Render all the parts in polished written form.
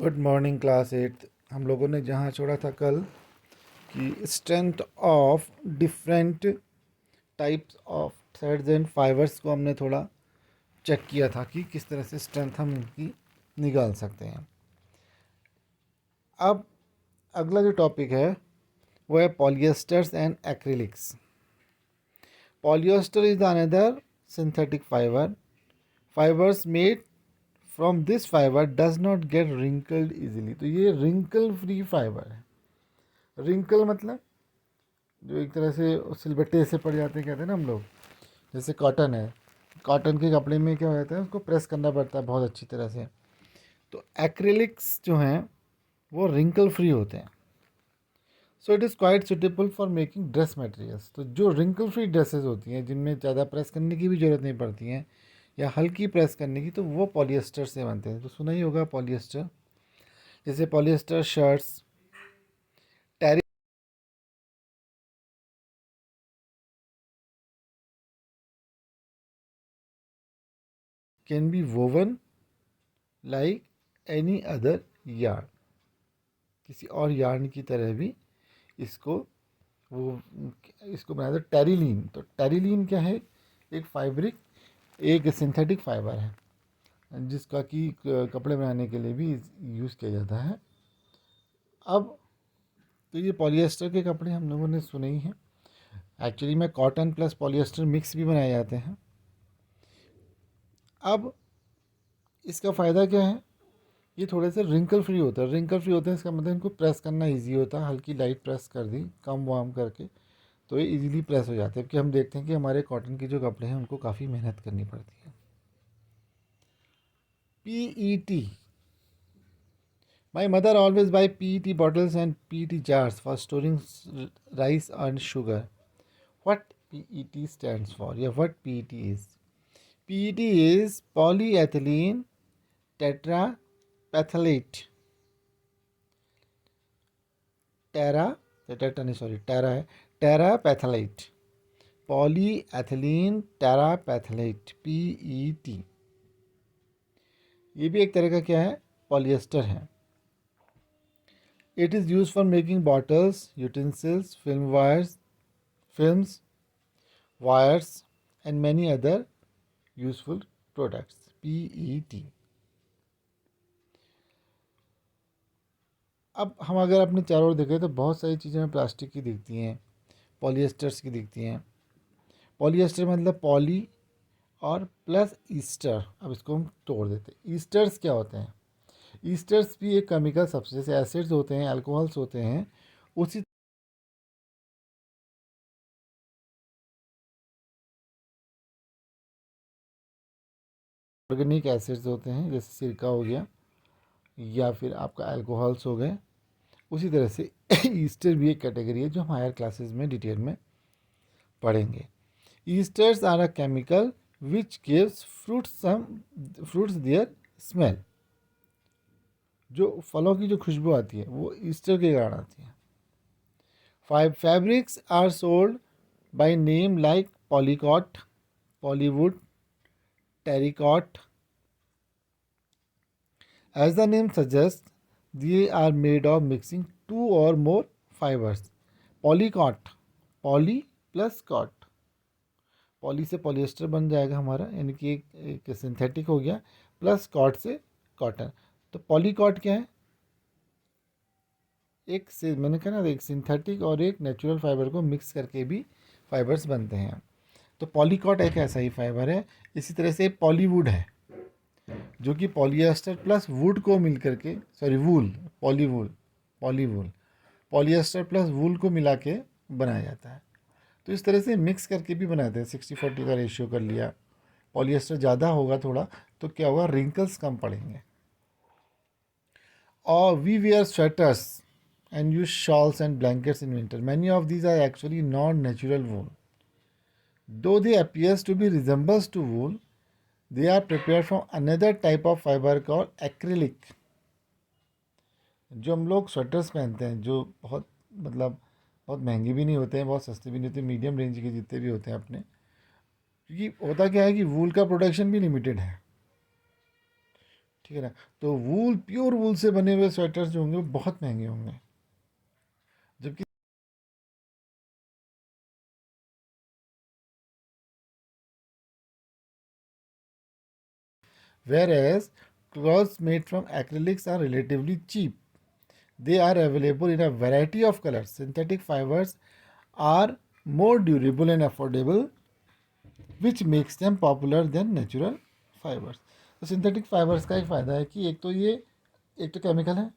Good morning class eighth. हम लोगों ने जहाँ छोड़ा था कल कि strength of different types of threads and fibres को हमने थोड़ा चेक किया था कि किस तरह से स्ट्रेंथ हम इनकी निकाल सकते हैं। अब अगला जो टॉपिक है वो है polyesters and acrylics. Polyester is another synthetic fibre. Fibres made from this fibre does not get wrinkled easily. तो ये रिंकल फ्री फाइबर है। रिंकल मतलब जो एक तरह से सिलबट्टे से पड़ जाते हैं, कहते हैं ना हम लोग। जैसे कॉटन है, कॉटन के कपड़े में क्या हो जाता है, उसको प्रेस करना पड़ता है बहुत अच्छी तरह से। तो एक्रेलिक्स जो हैं वो रिंकल फ्री होते हैं। So it is quite suitable for making dress materials. तो जो रिंकल फ्री ड्रेसेस होती हैं जिनमें ज़्यादा प्रेस करने की भी ज़रूरत नहीं पड़ती हैं या हल्की प्रेस करने की, तो वो पॉलिएस्टर से बनते हैं। तो सुना ही होगा पॉलिएस्टर। जैसे polyester shirts, terry can be woven like any other yarn. किसी और यार्न की तरह भी इसको वो इसको बनाया था। टेरिलीन, तो टेरिलीन क्या है? एक फाइब्रिक, एक सिंथेटिक फाइबर है जिसका कि कपड़े बनाने के लिए भी यूज़ किया जाता है। अब तो ये पॉलिएस्टर के कपड़े हम लोगों ने सुने ही हैं। एक्चुअली में कॉटन प्लस पॉलिएस्टर मिक्स भी बनाए जाते हैं। अब इसका फ़ायदा क्या है? ये थोड़े से रिंकल फ्री होता है। रिंकल फ्री होते हैं इसका मतलब इनको प्रेस करना इजी होता है। हल्की लाइट प्रेस कर दी, कम वार्म करके, तो ये इजीली प्रेस हो जाते हैं। क्योंकि हम देखते हैं कि हमारे कॉटन के जो कपड़े हैं उनको काफ़ी मेहनत करनी पड़ती है। PET, my mother always buy PET bottles and PET jars for storing rice and sugar. What PET stands for, या what PET is? PET is polyethylene tetraphthalate। Tera, tetra नहीं, सॉरी, टेरा है, टेरापैथलेट। Polyethylene टेरापैथलेट, PET। ये भी एक तरह का क्या है? पॉलिएस्टर है। It is use for making bottles, utensils, films, wires and many other useful products. PET। अब हम अगर अपने चारों ओर देखें तो बहुत सारी चीज़ें हमें प्लास्टिक की दिखती हैं, पॉलिएस्टर्स की दिखती हैं। पॉलिएस्टर मतलब पॉली और प्लस ईस्टर। अब इसको हम तोड़ देते हैं। ईस्टर्स क्या होते हैं? ईस्टर्स भी एक केमिकल सब्सटेंस, जैसे एसिड्स होते हैं, अल्कोहल्स होते हैं, उसी ऑर्गेनिक एसिड्स होते हैं, जैसे सिरका हो गया या फिर आपका अल्कोहल्स हो गए। उसी तरह से ईस्टर भी एक कैटेगरी है जो हम हायर क्लासेस में डिटेल में पढ़ेंगे। Esters are a chemical which gives fruits their smell. जो फलों की जो खुशबू आती है वो ईस्टर के कारण आती है। Fabrics are sold by name like polycot, Polywood, terracotta. As the name suggests, they are made of mixing two or more fibers. Polycot, poly plus cot, poly से पॉलिएस्टर बन जाएगा हमारा, यानी कि एक सिंथेटिक हो गया, प्लस कॉट से कॉटन। तो पॉलीकॉट क्या है? एक से मैंने कहा ना, एक सिंथेटिक और एक नेचुरल फाइबर को मिक्स करके भी फाइबर्स बनते हैं। तो पॉलीकॉट एक ऐसा ही फाइबर है। इसी तरह से पॉलीवुड है जो कि पॉलिएस्टर प्लस वुड को मिल करके, सॉरी वूल, पॉलीवुल, पॉलीवुल, पॉलिएस्टर प्लस वूल को मिला के बनाया जाता है। तो इस तरह से मिक्स करके भी बनाते हैं। 60-40 का रेशियो कर लिया, पॉलिएस्टर ज़्यादा होगा थोड़ा तो क्या होगा, रिंकल्स कम पड़ेंगे। और we wear sweaters and use shawls and blankets in winter. Many of these are actually non-natural wool. Though they appears to be resembles to wool, they are prepared from another type of fiber called acrylic. जो हम लोग sweaters पहनते हैं, जो बहुत मतलब बहुत महंगे भी नहीं होते हैं, बहुत सस्ते भी नहीं होते, मीडियम रेंज के जितने भी होते हैं अपने, क्योंकि होता क्या है कि वूल का प्रोडक्शन भी लिमिटेड है। ठीक है ना। तो वूल, प्योर वूल से बने हुए स्वेटर्स जो होंगे वो बहुत महंगे होंगे, जबकि whereas clothes made from acrylics are relatively cheap. They are available in a variety of colors. Synthetic fibers are more durable and affordable, which makes them popular than natural fibers. तो synthetic fibres का एक फ़ायदा है कि एक तो chemical है,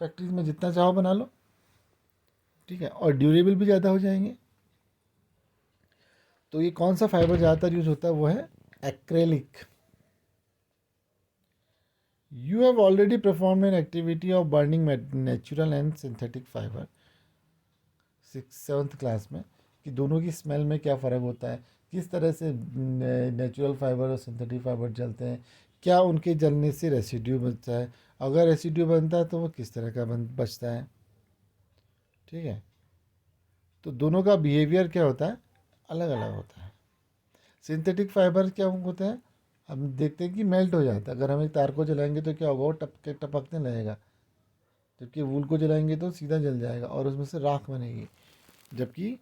factories में जितना चाहो बना लो, ठीक है, और ड्यूरेबल भी ज़्यादा हो जाएंगे। तो ये कौन सा फाइबर ज़्यादातर यूज होता है, वो है acrylic. You have already performed an activity of burning natural and synthetic fiber 6th-7th class में, कि दोनों की स्मेल में क्या फ़र्क होता है, किस तरह से नेचुरल फाइबर और सिंथेटिक फाइबर जलते हैं, क्या उनके जलने से रेसिड्यू बनता है, अगर रेसिड्यू बनता है तो वो किस तरह का बचता है, ठीक है। तो दोनों का बिहेवियर क्या होता है, अलग अलग होता है। सिंथेटिक फाइबर क्या होता है, हम देखते हैं कि मेल्ट हो जाता है, अगर हम एक तार को जलाएंगे तो क्या होगा, वो टपकने लगेगा, जबकि वूल को जलाएंगे तो सीधा जल जाएगा और उसमें से राख बनेगी, जबकि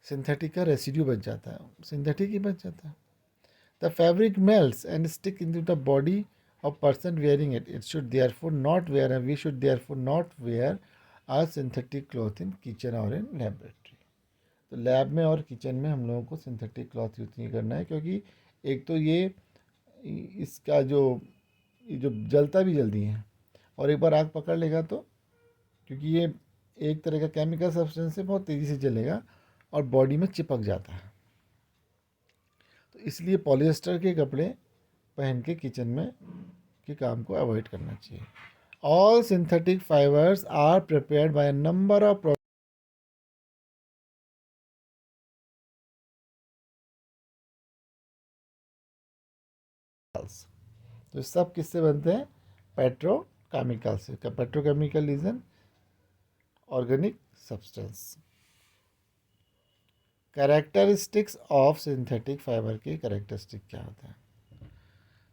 सिंथेटिक का रेसिड्यू बच जाता है, सिंथेटिक ही बच जाता है। The fabric melts and stick in the body of person wearing it, it should therefore not wear we should therefore not wear a synthetic cloth in kitchen और इन लेबोरेटरी। तो lab में और kitchen में हम लोगों को synthetic cloth use नहीं करना है, क्योंकि एक तो ये इसका जो जलता भी जल्दी है, और एक बार आग पकड़ लेगा तो, क्योंकि ये एक तरह का केमिकल सब्सटेंस है, बहुत तेज़ी से जलेगा और बॉडी में चिपक जाता है। तो इसलिए पॉलिएस्टर के कपड़े पहन के किचन में के काम को अवॉइड करना चाहिए। All synthetic fibres are prepared by a number of तो सब किससे बनते हैं, पेट्रोकेमिकल से। Petrochemical is an organic substance. Characteristics of synthetic fibre के कैरेक्टरिस्टिक क्या होता है,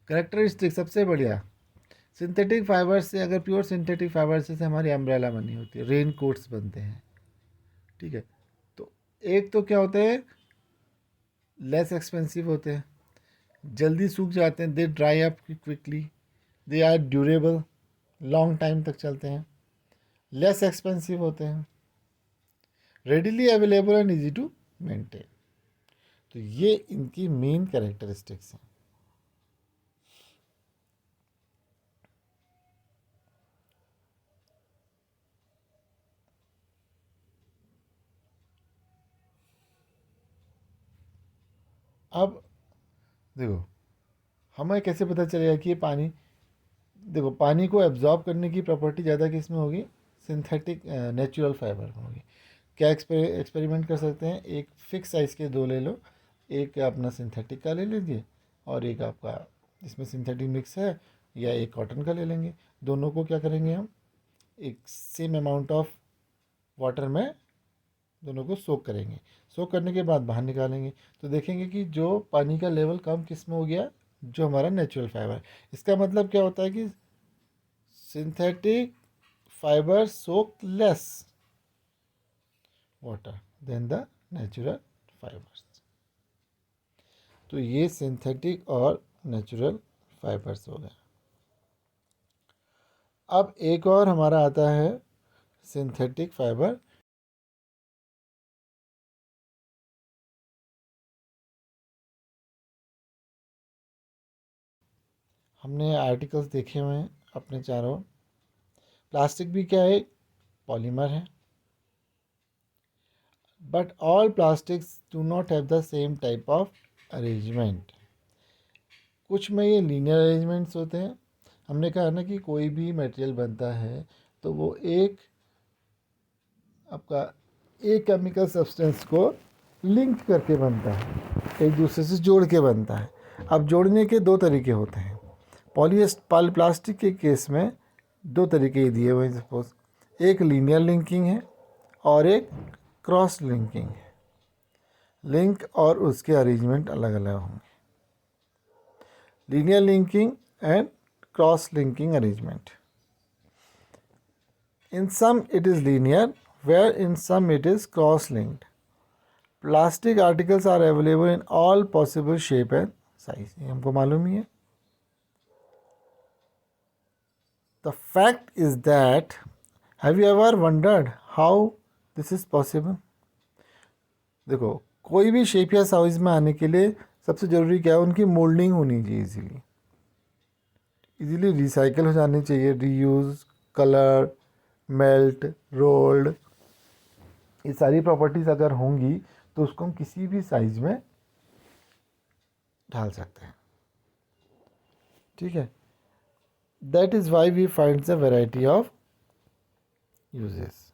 कैरेक्टरिस्टिक सबसे बढ़िया, सिंथेटिक फाइबर से, अगर प्योर सिंथेटिक फाइबर से हमारी अम्ब्रेला बनी होती है, रेन कोट्स बनते हैं, ठीक है। तो एक तो क्या होते हैं, लेस एक्सपेंसिव होते हैं, जल्दी सूख जाते हैं, they dry up quickly, they are durable, long time तक चलते हैं, लेस एक्सपेंसिव होते हैं, readily available and easy to maintain. तो ये इनकी मेन कैरेक्टरिस्टिक्स हैं। अब देखो, हमें कैसे पता चलेगा कि ये पानी, देखो पानी को एब्जॉर्ब करने की प्रॉपर्टी ज़्यादा किस में होगी, सिंथेटिक नेचुरल फाइबर में होगी। क्या एक्सपेरिमेंट कर सकते हैं, एक फिक्स साइज़ के दो ले लो, एक अपना सिंथेटिक का ले लीजिए और एक आपका इसमें सिंथेटिक मिक्स है, या एक कॉटन का ले लेंगे। दोनों को क्या करेंगे हम, एक सेम अमाउंट ऑफ वाटर में दोनों को सोक करेंगे, सोक करने के बाद बाहर निकालेंगे, तो देखेंगे कि जो पानी का लेवल कम किस में हो गया, जो हमारा नेचुरल फाइबर। इसका मतलब क्या होता है कि synthetic fibre soak less water than the natural fibres. तो ये सिंथेटिक और नेचुरल फाइबर्स हो गए। अब एक और हमारा आता है सिंथेटिक फाइबर, हमने आर्टिकल्स देखे हुए हैं अपने चारों। प्लास्टिक भी क्या है, पॉलीमर है, but all plastics do not have the same type of arrangement. कुछ में ये लीनियर अरेंजमेंट्स होते हैं। हमने कहा ना कि कोई भी मटेरियल बनता है तो वो आपका एक केमिकल सब्सटेंस को लिंक करके बनता है, एक दूसरे से जोड़ के बनता है। अब जोड़ने के दो तरीके होते हैं। प्लास्टिक के केस में दो तरीके दिए हुए हैं, सपोज एक लीनियर लिंकिंग है और एक क्रॉस लिंकिंग है। लिंक और उसके अरेंजमेंट अलग अलग होंगे। Linear linking and cross-linking arrangement. In some it is linear, where in some it is cross-linked. Plastic articles are available in all possible shape and size. ये हमको मालूम ही है. The fact is that, have you ever wondered how this is possible? देखो, कोई भी shape या size में आने के लिए सबसे ज़रूरी क्या है, उनकी मोल्डिंग होनी चाहिए, इजीली रिसाइकल हो जानी चाहिए, रीयूज, कलर, मेल्ट, रोल्ड, ये सारी प्रॉपर्टीज़ अगर होंगी तो उसको हम किसी भी साइज में ढाल सकते हैं. ठीक है. That is why we find the variety of uses.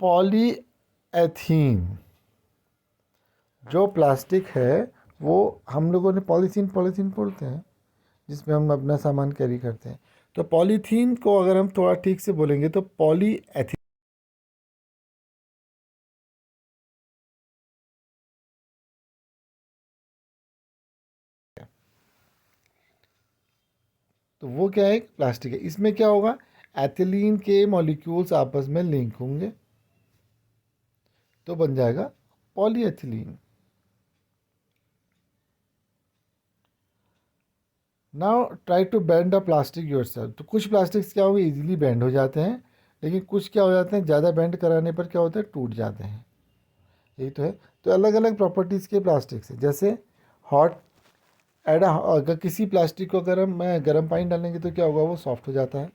Polythene जो प्लास्टिक है वो हम लोगों ने पॉलीथीन बोलते हैं जिसमें हम अपना सामान कैरी करते हैं. तो पॉलीथीन को अगर हम थोड़ा ठीक से बोलेंगे तो पॉलीएथीन. तो वो क्या है, प्लास्टिक है. इसमें क्या होगा, एथिलीन के मॉलिक्यूल्स आपस में लिंक होंगे तो बन जाएगा polyethylene. Now try to bend a plastic yourself. तो कुछ प्लास्टिक्स क्या होंगे, इजीली बेंड हो जाते हैं, लेकिन कुछ क्या हो जाते हैं, ज़्यादा बेंड कराने पर क्या होता है, टूट जाते हैं. यही तो है. तो अलग अलग प्रॉपर्टीज़ के प्लास्टिक्स है. जैसे हॉट अगर किसी प्लास्टिक को अगर हम गर्म पानी डालेंगे तो क्या होगा, वो सॉफ्ट हो जाता है,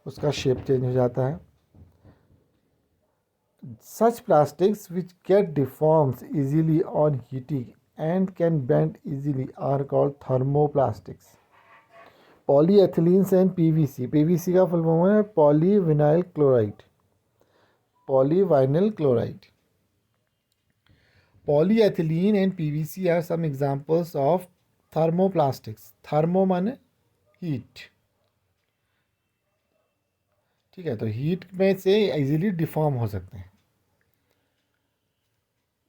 उसका शेप चेंज हो जाता है. Such plastics which get deforms easily on heating and can bend easily are called thermoplastics. Polyethylenes and PVC. PVC का फुल फॉर्म है polyvinyl chloride. Polyvinyl chloride. Polyethylene and PVC are some examples of thermoplastics. Thermo माने heat. ठीक है. तो heat में से easily deform हो सकते हैं.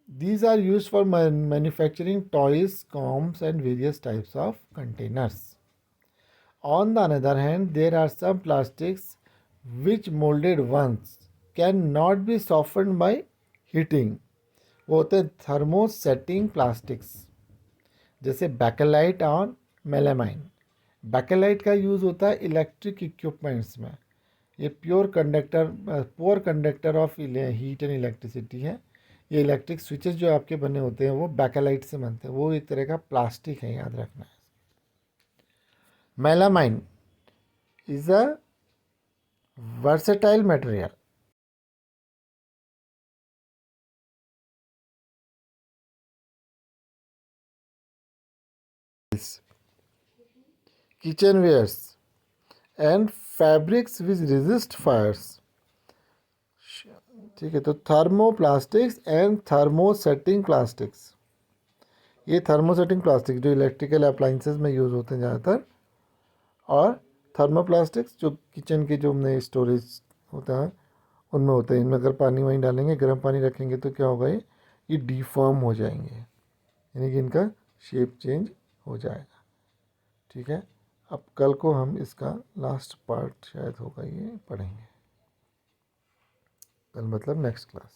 These are used for manufacturing toys, combs and various types of containers. On the other hand, there are some plastics which molded ones cannot be softened by heating. वो होते हैं thermosetting plastics, जैसे Bakelite और melamine. Bakelite का use होता है electric equipments में. ये poor conductor of heat and electricity है. ये इलेक्ट्रिक स्विचेस जो आपके बने होते हैं वो बैकेलाइट से बनते हैं. वो एक तरह का प्लास्टिक है, याद रखना है. Melamine is a versatile material. Kitchen wares and fabrics which resist fires. ठीक है. तो थर्मोप्लास्टिक्स एंड थर्मोसेटिंग प्लास्टिक्स. ये थर्मोसेटिंग प्लास्टिक जो इलेक्ट्रिकल अप्लाइंसेस में यूज़ होते हैं ज़्यादातर, और थर्मोप्लास्टिक्स जो किचन के जो अपने स्टोरेज होता है उनमें होते हैं. इनमें अगर पानी वानी डालेंगे, गर्म पानी रखेंगे तो क्या होगा, ये डिफॉर्म हो जाएंगे, यानी कि इनका शेप चेंज हो जाएगा. ठीक है. अब कल को हम इसका लास्ट पार्ट शायद होगा ये पढ़ेंगे. कल मतलब नेक्स्ट क्लास.